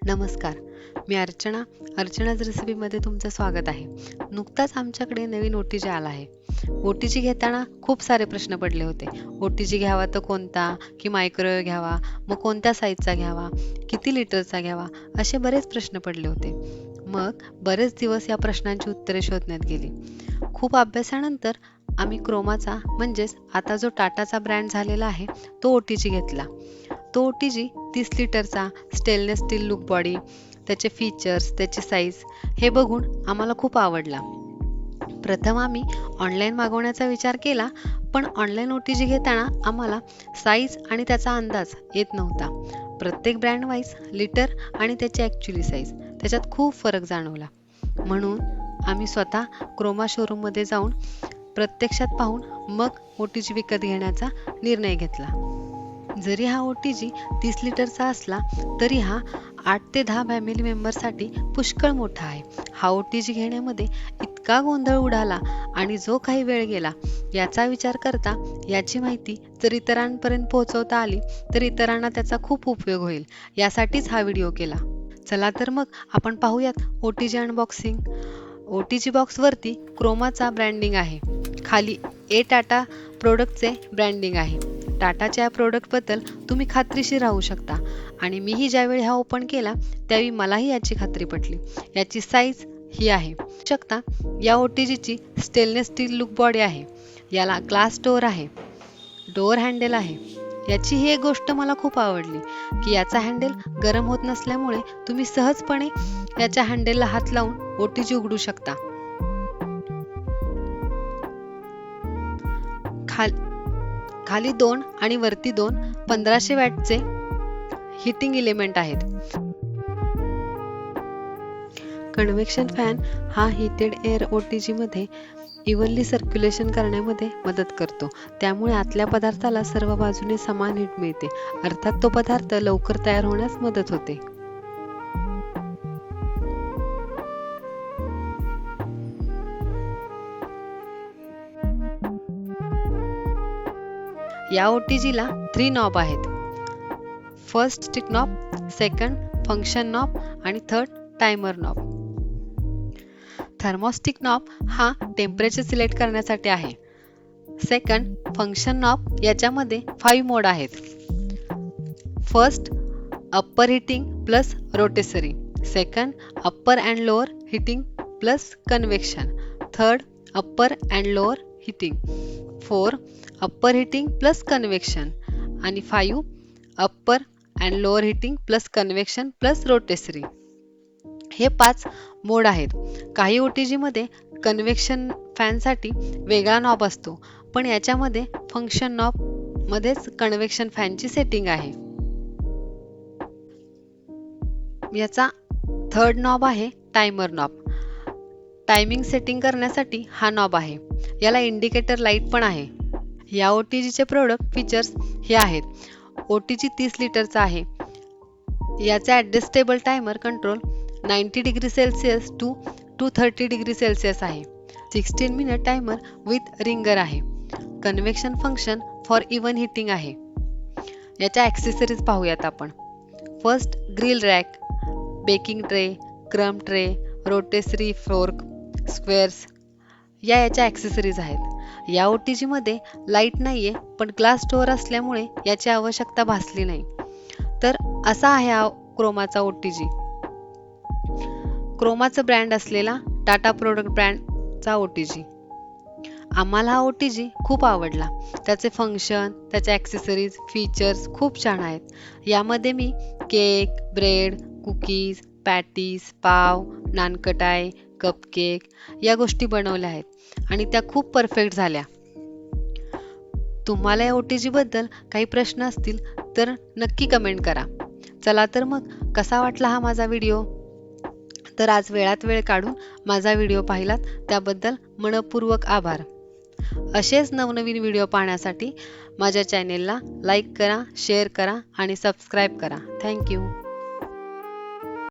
नमस्कार, मी अर्चनाच रेसिपीमध्ये तुमचं स्वागत आहे. नुकताच आमच्याकडे नवीन OTG आला आहे. OTG घेताना खूप सारे प्रश्न पडले होते. OTG घ्यावा तर कोणता, की मायक्रोवेव्ह घ्यावा, मग कोणत्या साईजचा घ्यावा, किती लिटरचा घ्यावा, असे बरेच प्रश्न पडले होते. मग बरेच दिवस या प्रश्नांची उत्तरे शोधण्यात गेली. खूप अभ्यासानंतर आम्ही क्रोमाचा म्हणजेच आता जो टाटाचा ब्रँड झालेला आहे तो OTG घेतला. तो OTG 30 लिटरचा स्टेनलेस स्टील लुक बॉडी, त्याचे फीचर्स, त्याची साईज हे बघून आम्हाला खूप आवडला. प्रथम आम्ही ऑनलाईन मागवण्याचा विचार केला, पण ऑनलाईन OTG घेताना आम्हाला साईज आणि त्याचा अंदाज येत नव्हता. प्रत्येक ब्रँड वाईज लिटर आणि त्याची ॲक्च्युली साईज त्याच्यात खूप फरक जाणवला. म्हणून आम्ही स्वतः क्रोमा शोरूममध्ये जाऊन प्रत्यक्षात पाहून मग OTG विकत घेण्याचा निर्णय घेतला. जरी हा OTG 30 लिटरचा असला तरी हा 8 ते 10 फॅमिली मेंबरसाठी पुष्कळ मोठा आहे. हा OTG घेण्यामध्ये इतका गोंधळ उडाला आणि जो काही वेळ गेला याचा विचार करता याची माहिती जर इतरांपर्यंत पोहोचवता आली तर इतरांना त्याचा खूप उपयोग होईल, यासाठीच हा व्हिडिओ केला. चला तर मग आपण पाहूयात OTG अनबॉक्सिंग. OTG बॉक्सवरती क्रोमाचा ब्रँडिंग आहे, खाली टाटा प्रोडक्टचे ब्रँडिंग आहे. टाटाच्या प्रोडक्टबद्दल तुम्ही खात्रीशीर राहू शकता आणि मीही ज्यावेळी हा ओपन केला त्यावेळी मलाही याची खात्री पटली. याची साईज ही आहे शकता. या OTGची स्टेनलेस स्टील लुक बॉडी आहे. याला ग्लास डोअर आहे, डोअर हँडल आहे. याची ही एक गोष्ट मला खूप आवडली की याचा हँडल गरम होत नसल्यामुळे तुम्ही सहजपणे याच्या हँडलला हात लावून OTG उघडू शकता. खाली 2 आणि वरती 2 1500 वॅटचे हीटिंग एलिमेंट आहेत. कन्व्हेक्शन फॅन हा हीटेड एअर OTG मध्ये इव्हनली सर्क्युलेशन करण्यामध्ये मदत करतो. त्यामुळे आतल्या पदार्थाला सर्व बाजूने समान हीट मिळते, अर्थात तो पदार्थ लवकर तयार होण्यास मदत होते. या OTGला 3 नॉब आहेत. First stick knob, second function knob आणि थर्ड टायमर नॉब. थर्मोस्टिक नॉब हा टेम्परेचर सिलेक्ट करण्यासाठी आहे. सेकंड फंक्शन नॉब याच्यामध्ये 5 मोड आहेत. First upper heating plus rotisserie, second upper and lower heating plus convection, third upper and lower heating, 4 upper heating plus convection आणि 5 upper and lower heating plus convection plus rotisserie. हे 5 मोड आहेत. काही OTG मध्ये convection फॅनसाठी वेगळा knob असतो, पण याच्यामध्ये function knob मध्येच कन्व्हेक्शन फॅनची सेटिंग आहे. याचा थर्ड नॉब आहे टायमर नॉब. टायमिंग सेटिंग करण्यासाठी हा नॉब आहे. याला इंडिकेटर लाईट पण आहे. या OTGचे प्रोडक्ट फीचर्स हे आहेत. OTG 30 लिटरचा आहे. याचा adjustable timer control 90 degree Celsius to 230 degree Celsius आहे. 16 मिनिट टायमर विथ रिंगर आहे. Convection function for even heating आहे. याच्या ॲक्सेसरीज पाहूयात आपण. First grill rack, baking tray, crumb tray, rotisserie fork, skewers याच्या ॲक्सेसरीज आहेत. या OTG मध्ये लाईट नाहीये, पण ग्लास डोअर असल्यामुळे याची आवश्यकता भासली नाही. तर असा आहे हा क्रोमाचा OTG. क्रोमाचा ब्रँड असलेला टाटा प्रोडक्ट ब्रँडचा OTG. आम्हाला हा OTG खूप आवडला. त्याचे फंक्शन, त्याचे ॲक्सेसरीज, फीचर्स खूप छान आहेत. यामध्ये मी केक, ब्रेड, कुकीज, पॅटीस, पाव, नानकटाय, कपकेक या गोष्टी बनवल्या आहेत आणि त्या खूप परफेक्ट झाल्या. तुम्हाला या OTG बद्दल काही प्रश्न असतील तर नक्की कमेंट करा. चला तर मग कसा वाटला हा माझा व्हिडिओ? तर आज वेळात वेळ काढून माझा व्हिडिओ पाहिलात त्याबद्दल मनपूर्वक आभार. असेच नवनवीन व्हिडिओ पाहण्यासाठी माझ्या चॅनेलला लाईक करा, शेअर करा आणि सबस्क्राईब करा. थँक्यू.